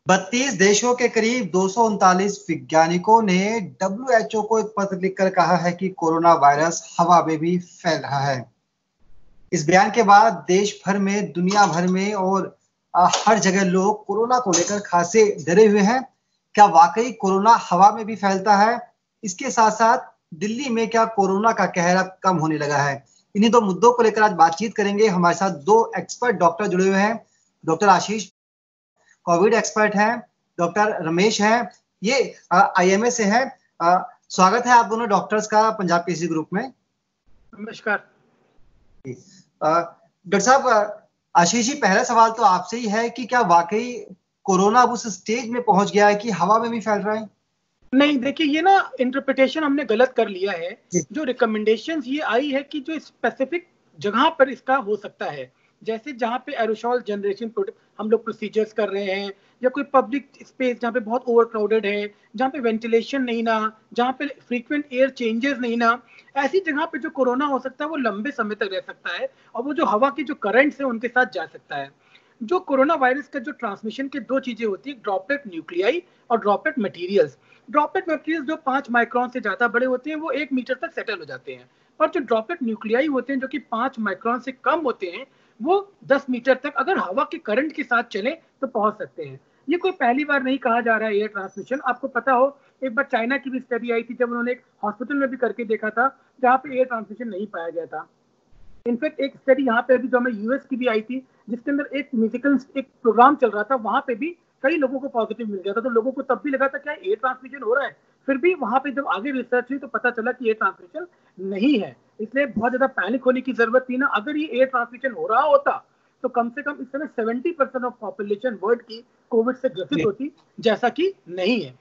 32 देशों के करीब 239 वैज्ञानिकों ने डब्ल्यूएचओ को एक पत्र लिखकर कहा है कि कोरोना वायरस हवा में भी फैल रहा है। इस बयान के बाद देश भर में, दुनिया भर में और हर जगह लोग कोरोना को लेकर खासे डरे हुए हैं। क्या वाकई कोरोना हवा में भी फैलता है? इसके साथ साथ दिल्ली में क्या कोरोना का कहर अब कम होने लगा है? इन्हीं दो मुद्दों को लेकर आज बातचीत करेंगे। हमारे साथ दो एक्सपर्ट डॉक्टर जुड़े हुए हैं। डॉक्टर आशीष कोविड एक्सपर्ट हैं, डॉक्टर रमेश हैं, ये आईएमए से हैं। स्वागत है आप दोनों डॉक्टर्स का पंजाब केसरी ग्रुप में। नमस्कार। डॉक्टर साहब, आशीष जी, पहला सवाल तो आपसे ही है कि क्या वाकई कोरोना अब उस स्टेज में पहुंच गया है कि हवा में भी फैल रहा है? नहीं, देखिए, ये ना इंटरप्रिटेशन हमने गलत कर लिया है। जो रिकमेंडेशंस ये आई है कि जो स्पेसिफिक जगह पर इसका हो सकता है, जैसे जहाँ पे एरोसोल जनरेशन हम लोग प्रोसीजर्स कर रहे हैं, या कोई पब्लिक स्पेस जहाँ पे बहुत ओवर क्राउडेड है, जहाँ पे वेंटिलेशन नहीं ना, जहाँ पे फ्रीक्वेंट एयर चेंजेस नहीं ना, ऐसी जगह पे जो कोरोना हो सकता है वो लंबे समय तक रह सकता है और वो जो हवा की जो करंट्स है उनके साथ जा सकता है। जो कोरोना वायरस का जो ट्रांसमिशन की दो चीजें होती है, ड्रॉपलेट न्यूक्लियाई और ड्रॉपलेट मटेरियल्स। ड्रॉपलेट मटेरियल्स जो 5 माइक्रोन से ज्यादा बड़े होते हैं वो 1 मीटर तक सेटल हो जाते हैं, और जो ड्रॉपलेट न्यूक्लियाई होते हैं जो कि 5 माइक्रोन से कम होते हैं वो 10 मीटर तक अगर हवा के करंट के साथ चले तो पहुंच सकते हैं। ये कोई पहली बार नहीं कहा जा रहा है एयर ट्रांसमिशन। आपको पता हो, एक बार चाइना की भी स्टडी आई थी जब उन्होंने एक हॉस्पिटल में भी करके देखा था जहाँ पे एयर ट्रांसमिशन नहीं पाया गया था। इनफैक्ट एक स्टडी यहाँ पे अभी जो हमें यूएस की भी आई थी जिसके अंदर एक म्यूजिकल एक प्रोग्राम चल रहा था, वहां पे भी कई लोगों को पॉजिटिव मिल गया था, तो लोगों को तब भी लगा था क्या एयर ट्रांसमिशन हो रहा है। फिर भी वहां पे जब आगे रिसर्च हुई तो पता चला कि एयर ट्रांसमिशन नहीं है। इसलिए बहुत ज्यादा पैनिक होने की जरूरत थी ना। अगर ये एयर ट्रांसमिशन हो रहा होता तो कम से कम इस समय 70% ऑफ पॉपुलेशन वर्ल्ड की कोविड से ग्रसित होती, जैसा कि नहीं है।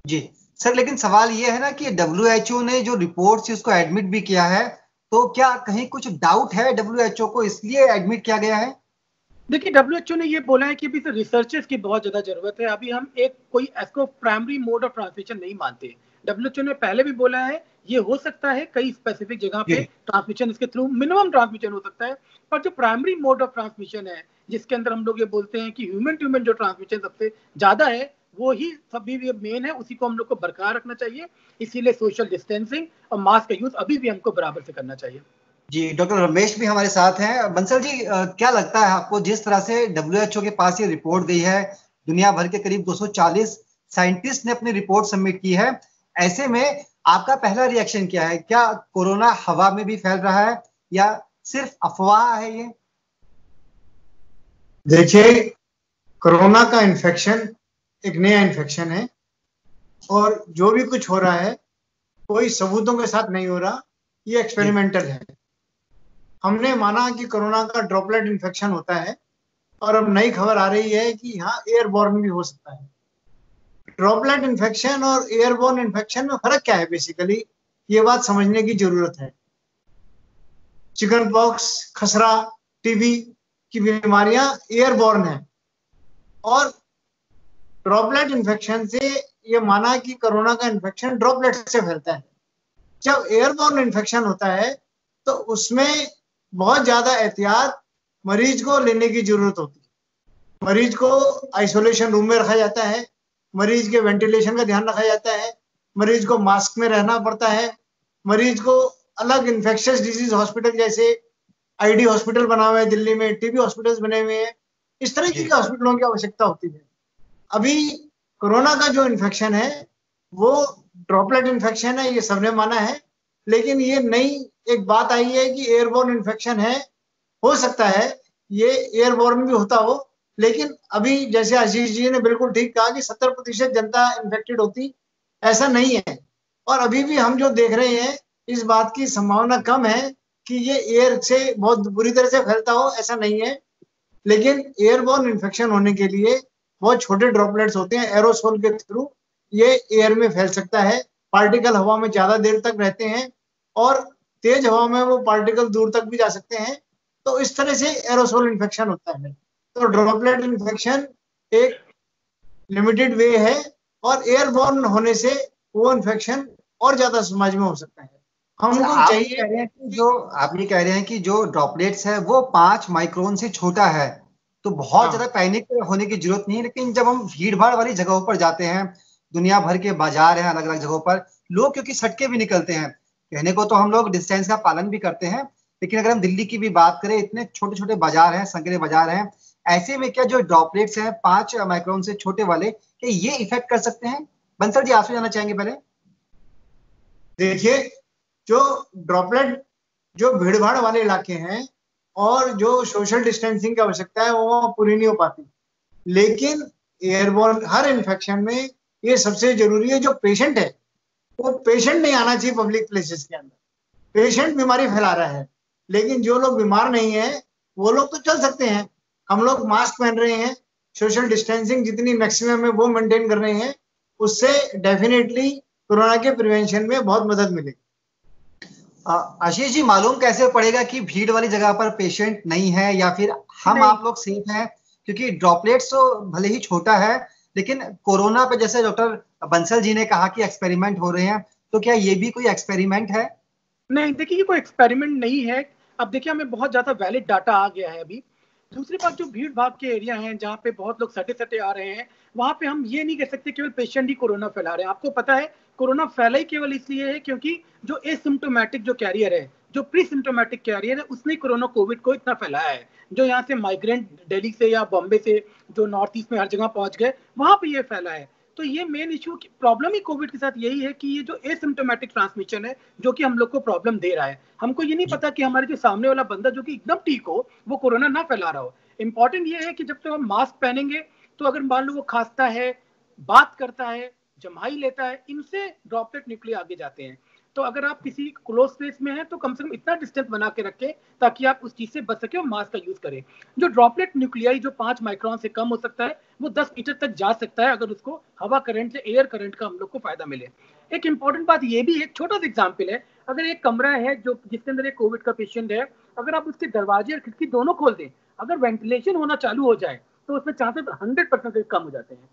जी सर, लेकिन सवाल ये है ना कि डब्ल्यूएचओ ने जो रिपोर्ट से उसको एडमिट भी किया है, तो क्या कहीं कुछ डाउट है डब्ल्यूएचओ को इसलिए एडमिट किया गया है? देखिए, डब्ल्यूएचओ ने ये बोला है कि अभी रिसर्चर्स की बहुत ज्यादा जरूरत है। अभी हम एक कोई इसको प्राइमरी मोड ऑफ ट्रांसमिशन नहीं मानते। डब्ल्यूएचओ ने पहले भी बोला है ये हो सकता है कई स्पेसिफिक जगह पे ट्रांसमिशन इसके थ्रू मिनिमम ट्रांसमिशन हो सकता है, पर जो प्राइमरी मोड ऑफ ट्रांसमिशन है जिसके अंदर हम लोग ये बोलते हैं कि ह्यूमन टू ह्यूमन जो ट्रांसमिशन सबसे ज्यादा है वो ही सभी मेन है, उसी को हम लोग को बरकरार रखना चाहिए। इसीलिए सोशल डिस्टेंसिंग और मास्क का यूज अभी भी हमको बराबर से करना चाहिए। जी, डॉक्टर रमेश भी हमारे साथ हैं। बंसल जी, क्या लगता है आपको, जिस तरह से डब्ल्यूएचओ के पास ये रिपोर्ट गई है, दुनिया भर के करीब 240 साइंटिस्ट ने अपनी रिपोर्ट सबमिट की है, ऐसे में आपका पहला रिएक्शन क्या है? क्या कोरोना हवा में भी फैल रहा है या सिर्फ अफवाह है ये? देखिए, कोरोना का इन्फेक्शन एक नया इन्फेक्शन है और जो भी कुछ हो रहा है कोई सबूतों के साथ नहीं हो रहा, ये एक्सपेरिमेंटल है। हमने माना कि कोरोना का ड्रॉपलेट इन्फेक्शन होता है और अब नई खबर आ रही है कि यहाँ एयरबॉर्न भी हो सकता है। ड्रॉपलेट इन्फेक्शन और एयरबॉर्न इन्फेक्शन में फर्क क्या है? बेसिकली ये बात समझने की जरूरत है। चिकन पॉक्स, खसरा, टीबी की बीमारियां एयरबॉर्न है और ड्रॉपलेट इन्फेक्शन से ये माना कि कोरोना का इन्फेक्शन ड्रॉपलेट से फैलता है। जब एयरबॉर्न इन्फेक्शन होता है तो उसमें बहुत ज्यादा एहतियात मरीज को लेने की जरूरत होती है। मरीज को आइसोलेशन रूम में रखा जाता है, मरीज के वेंटिलेशन का ध्यान रखा जाता है, मरीज को मास्क में रहना पड़ता है, मरीज को अलग इन्फेक्शियस डिजीज हॉस्पिटल जैसे आईडी हॉस्पिटल बना हुआ है दिल्ली में, टीबी हॉस्पिटल्स बने हुए हैं, इस तरह के हॉस्पिटलों की आवश्यकता होती है। अभी कोरोना का जो इन्फेक्शन है वो ड्रॉपलेट इन्फेक्शन है, ये सबने माना है, लेकिन ये नई एक बात आई है कि एयरबोर्न इन्फेक्शन है। हो सकता है ये एयरबोर्न भी होता हो, लेकिन अभी जैसे आशीष जी ने बिल्कुल ठीक कहा कि 70% जनता इन्फेक्टेड होती, ऐसा नहीं है। और अभी भी हम जो देख रहे हैं इस बात की संभावना कम है कि ये एयर से बहुत बुरी तरह से फैलता हो, ऐसा नहीं है। लेकिन एयरबोर्न इन्फेक्शन होने के लिए बहुत छोटे ड्रॉपलेट्स होते हैं, एरोसोल के थ्रू ये एयर में फैल सकता है। पार्टिकल हवा में ज्यादा देर तक रहते हैं और तेज हवा में वो पार्टिकल दूर तक भी जा सकते हैं, तो इस तरह से एरोसोल इन्फेक्शन होता है। तो ड्रॉपलेट इन्फेक्शन एक लिमिटेड वे है और एयरबोर्न होने से वो इन्फेक्शन और ज्यादा समाज में हो सकता है। हमको चाहिए कह रहे हैं कि जो आप ये कह रहे हैं कि जो ड्रॉपलेट्स है वो 5 माइक्रोन से छोटा है, तो बहुत हाँ। ज्यादा पैनिक होने की जरूरत नहीं है। लेकिन जब हम भीड़ भाड़ वाली जगहों पर जाते हैं, दुनिया भर के बाजार हैं अलग अलग जगहों पर, लोग क्योंकि सटके भी निकलते हैं, कहने को तो हम लोग डिस्टेंस का पालन भी करते हैं, लेकिन अगर हम दिल्ली की भी बात करें, इतने छोटे छोटे बाजार हैं, संकरे बाजार हैं, ऐसे में क्या जो ड्रॉपलेट्स हैं 5 माइक्रोन से छोटे वाले, क्या ये इफेक्ट कर सकते हैं? बंसल जी आपसे जाना चाहेंगे पहले। देखिए, जो ड्रॉपलेट जो भीड़ भाड़ वाले इलाके हैं और जो सोशल डिस्टेंसिंग की आवश्यकता है वो पूरी नहीं हो पाती, लेकिन एयरबॉर्न हर इन्फेक्शन में ये सबसे जरूरी है, जो पेशेंट है वो पेशेंट नहीं आना चाहिए पब्लिक प्लेसेस के अंदर। पेशेंट बीमारी फैला रहा है, लेकिन जो लोग बीमार नहीं है वो लोग तो चल सकते हैं। हम लोग मास्क पहन रहे हैं, सोशल डिस्टेंसिंग जितनी मैक्सिमम है वो मेंटेन कर रहे हैं, उससे डेफिनेटली कोरोना के प्रिवेंशन में बहुत मदद मिलेगी। आशीष जी, मालूम कैसे पड़ेगा कि भीड़ वाली जगह पर पेशेंट नहीं है या फिर हम नहीं। आप लोग सेफ हैं? क्योंकि ड्रॉपलेट्स तो भले ही छोटा है, लेकिन कोरोना पे जैसे डॉक्टर बंसल जी ने कहा कि एक्सपेरिमेंट हो रहे हैं, तो क्या ये भी कोई एक्सपेरिमेंट है? नहीं, देखिए ये कोई एक्सपेरिमेंट नहीं है। अब देखिए हमें बहुत ज्यादा वैलिड डाटा आ गया है अभी। दूसरी बात, जो भीड़ भाड़ के एरिया हैं जहाँ पे बहुत लोग सटे सटे आ रहे हैं, वहां पे हम ये नहीं कह सकते केवल पेशेंट ही कोरोना फैला रहे हैं। आपको पता है कोरोना फैला ही केवल इसलिए है क्योंकि जो एसिम्टोमेटिक जो कैरियर है, जो प्री सिम्टोमेटिक कैरियर है, उसने कोरोना कोविड को इतना फैलाया है। जो यहाँ से माइग्रेंट दिल्ली से या बॉम्बे से जो नॉर्थ ईस्ट में हर जगह पहुंच गए, वहां पे ये फैला है। तो ये मेन इशू की प्रॉब्लम ही कोविड के साथ यही है कि ये जो एसिम्टोमेटिक ट्रांसमिशन है जो कि हम लोग को प्रॉब्लम दे रहा है। हमको ये नहीं पता कि हमारे जो सामने वाला बंदा जो कि एकदम ठीक हो वो कोरोना ना फैला रहा हो। इंपॉर्टेंट ये है कि जब तक हम मास्क पहनेंगे, तो अगर मान लो वो खांसता है, बात करता है, जमाई लेता है, इनसे ड्रॉपलेट न्यूक्लिया आगे जाते हैं। तो अगर आप किसी क्लोज स्पेस में हैं तो कम से कम इतना डिस्टेंस बना के रखें ताकि आप उस चीज से बच सके और मास्क का यूज करें। जो ड्रॉपलेट न्यूक्लियाई जो 5 माइक्रोन से कम हो सकता है, वो 10 मीटर तक जा सकता है अगर उसको हवा करंट से, एयर करंट का हम लोग को फायदा मिले। एक इंपॉर्टेंट बात ये भी, एक छोटा सा एग्जाम्पल है, अगर एक कमरा है जो जिसके अंदर एक कोविड का पेशेंट है, अगर आप उसके दरवाजे और खिड़की दोनों खोल दें, अगर वेंटिलेशन होना चालू हो जाए तो उसमें चांसेस 100% कम हो जाते हैं।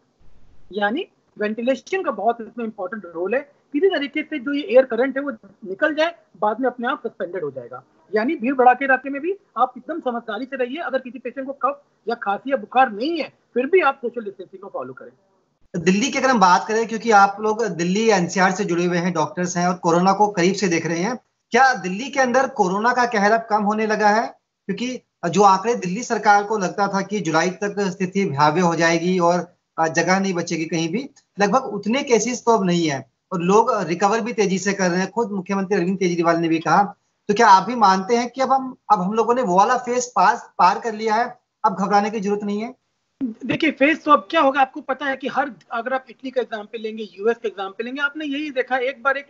यानी वेंटिलेशन का बहुत इसमें इंपॉर्टेंट रोल है। किसी तरीके से जो ये एयर करंट है वो निकल जाए, बाद में अपने आप सस्पेंडेड हो जाएगा। यानी भीड़ भड़ाके इलाके में भी आप एकदम समझदारी से रहिए। अगर किसी पेशेंट को कफ या खांसी या बुखार नहीं है, फिर भी आप सोशल डिस्टेंसिंग को फॉलो करें। दिल्ली की अगर हम बात करें, क्योंकि आप लोग दिल्ली एनसीआर से जुड़े हुए हैं, डॉक्टर्स हैं और कोरोना को करीब से देख रहे हैं, क्या दिल्ली के अंदर कोरोना का कहर अब कम होने लगा है? क्योंकि जो आंकड़े दिल्ली सरकार को लगता था कि जुलाई तक स्थिति भयावह हो जाएगी और जगह नहीं बचेगी कहीं भी, लगभग उतने केसेस तो अब नहीं है और लोग रिकवर भी तेजी से कर रहे हैं। खुद मुख्यमंत्री अरविंद केजरीवाल ने भी कहा। तो क्या आप भी मानते हैं कि अब हम लोगों ने वो वाला फेज पार कर लिया है, अब घबराने की जरूरत नहीं है? देखिए फेस तो अब क्या होगा, आपको पता है कि हर, अगर आप इटली का एग्जांपल लेंगे, यूएस का एग्जांपल लेंगे, आपने यही देखा एक बार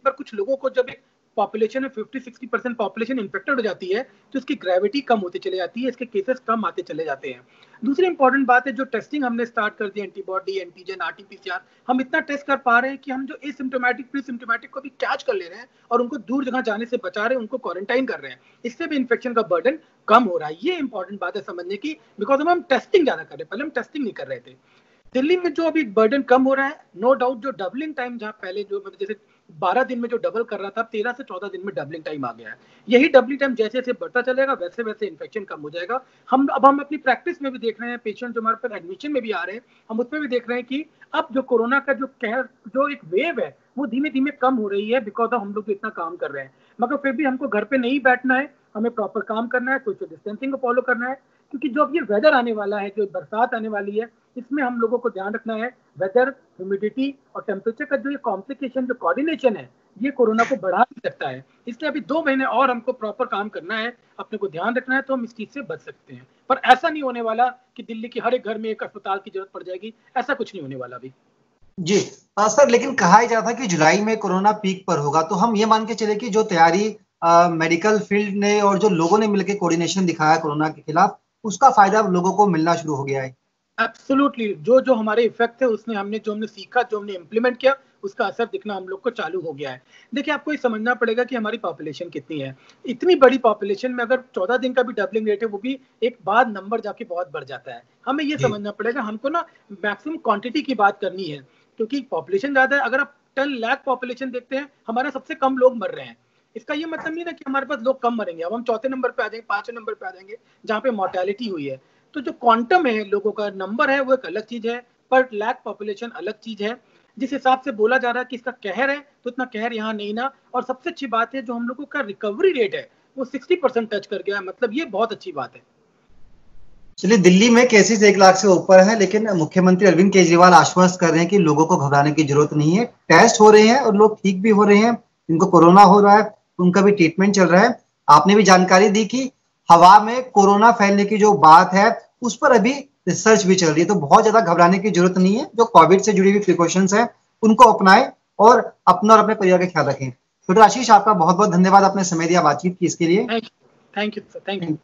कुछ लोगों को जब एक पॉपुलेशन में 50-60% पॉपुलेशन इन्फेक्टेड हो जाती है तो इसकी ग्रेविटी कम होती चली जाती है, इसके केसेस कम आते चले जाते हैं। दूसरी इंपॉर्टेंट बात है, जो टेस्टिंग हमने स्टार्ट कर दी, एंटीबॉडी, एंटीजन, आरटीपीसीआर, हम इतना टेस्ट कर पा रहे हैं कि हम जो एसिम्प्टोमेटिक प्री सिम्प्टोमेटिक को भी कैच कर ले रहे हैं और उनको दूर जगह जाने से बचा रहे हैं, उनको क्वारंटाइन कर रहे हैं। इससे भी इन्फेक्शन का बर्डन कम हो रहा है। ये इंपॉर्टेंट बात है समझने की, बिकॉज हम टेस्टिंग ज्यादा कर रहे हैं, पहले हम टेस्टिंग नहीं कर रहे थे। दिल्ली में जो अभी बर्डन कम हो रहा है, नो डाउट, जो डबलिंग टाइम जहां पहले जो जैसे 12 दिन में जो डबल कर रहा था, 13 से 14 दिन में डबलिंग टाइम आ गया है। यही डबलिंग टाइम जैसे जैसे बढ़ता चलेगा वैसे वैसे इन्फेक्शन कम हो जाएगा। हम अपनी प्रैक्टिस में भी देख रहे हैं, पेशेंट जो हमारे पास एडमिशन में भी आ रहे हैं, हम उसमें भी देख रहे हैं कि अब जो कोरोना का जो कहर, जो एक वेव है, वो धीमे धीमे कम हो रही है, बिकॉज ऑफ हम लोग इतना काम कर रहे हैं। मगर फिर भी हमको घर पे नहीं बैठना है, हमें प्रॉपर काम करना है, सोशल डिस्टेंसिंग को फॉलो करना है, क्योंकि जो अब ये वेदर आने वाला है, जो बरसात आने वाली है, इसमें हम लोगों को ध्यान रखना है। वेदर, ह्यूमिडिटी और टेम्परेचर का जो ये कॉम्प्लिकेशन, जो कोऑर्डिनेशन है, ये कोरोना को बढ़ा भी सकता है। इसलिए अभी 2 महीने और हमको प्रॉपर काम करना है, अपने को ध्यान रखना है, तो हम इस चीज से बच सकते हैं। पर ऐसा नहीं होने वाला कि दिल्ली के हर एक घर में एक अस्पताल की जरूरत पड़ जाएगी, ऐसा कुछ नहीं होने वाला अभी। जी सर, लेकिन कहा जा रहा था कि जुलाई में कोरोना पीक पर होगा, तो हम ये मान के चले कि जो तैयारी मेडिकल फील्ड ने और जो लोगों ने मिलकर कोऑर्डिनेशन दिखाया कोरोना के खिलाफ, उसका फायदा लोगों को मिलना शुरू हो गया है। एब्सोल्युटली, जो जो हमारे इफेक्ट है, उसने हमने सीखा, जो हमने इम्प्लीमेंट किया, उसका असर दिखना हम लोग को चालू हो गया है। देखिए आपको ये समझना पड़ेगा कि हमारी पॉपुलेशन कितनी है। इतनी बड़ी पॉपुलेशन में अगर 14 दिन का भी डबलिंग रेट है, वो भी एक बाद नंबर जाके बहुत बढ़ जाता है। हमें ये समझना पड़ेगा, हमको ना मैक्सिमम क्वांटिटी की बात करनी है, क्योंकि पॉपुलेशन ज्यादा है। अगर आप 10 लाख पॉपुलेशन देखते हैं, हमारे सबसे कम लोग मर रहे हैं। इसका ये मतलब नहीं ना कि हमारे पास लोग कम मरेंगे। अब हम चौथे नंबर पे आ जाएंगे, 5वें नंबर पे आ जाएंगे जहाँ पे मोर्टेलिटी हुई है। तो जो क्वांटम है, लोगों का नंबर है, वो एक अलग चीज है, पर लैक पॉपुलेशन अलग चीज है। जिस हिसाब से बोला जा रहा है कि इसका कहर है, तो इतना कहर यहाँ नहीं ना। और सबसे अच्छी बात है, जो हम लोगों का रिकवरी रेट है वो 60% टच कर गया है, मतलब ये बहुत अच्छी बात है। चलिए, दिल्ली में केसेस 1 लाख से ऊपर है, लेकिन मुख्यमंत्री अरविंद केजरीवाल आश्वस्त कर रहे हैं कि लोगों को घबराने की जरूरत नहीं है। टेस्ट हो रहे हैं और लोग ठीक भी हो रहे हैं। जिनको कोरोना हो रहा है उनका भी ट्रीटमेंट चल रहा है। आपने भी जानकारी दी कि हवा में कोरोना फैलने की जो बात है उस पर अभी रिसर्च भी चल रही है, तो बहुत ज्यादा घबराने की जरूरत नहीं है। जो कोविड से जुड़ी हुई प्रिकॉशंस है उनको अपनाएं और अपना और अपने परिवार का ख्याल रखें। डॉक्टर आशीष, आपका बहुत बहुत धन्यवाद, आपने समय दिया बातचीत की इसके लिए। Thank you sir, thank you.